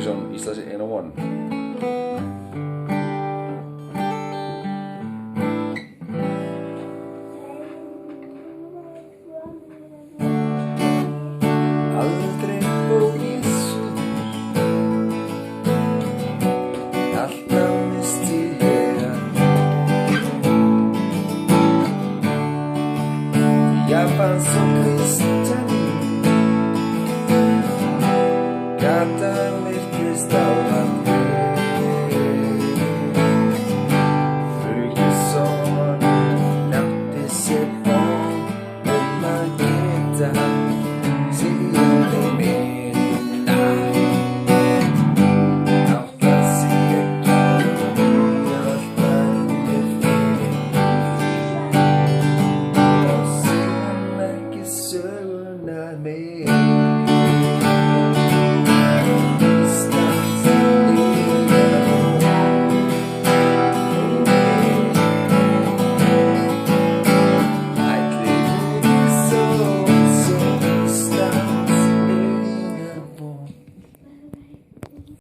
Birgisson, Íslands 101. Aldrei fór ég suður, alltaf misti ég Japan som Kristján, gatan virtist ávallt Ferguson nátti sér von að geta síðan minna átt að sig ekki hjálpar mér fyrir og síðan ekki sögur